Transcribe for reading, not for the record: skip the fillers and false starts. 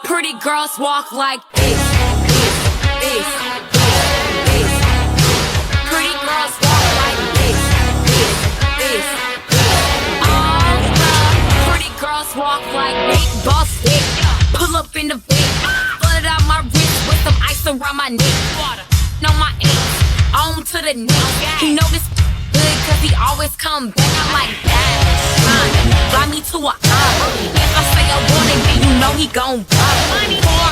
Pretty girls walk like this, this, this. Pretty girls walk like this, this. Pretty girls walk like big boss dick. Pull up in the Vic, flooded out my wrist with some ice around my neck. Water on my ass, on to the neck. He know this good cause he always come back. I'm like that, fly me to a island. If I say I want it, then you know he gon' buy.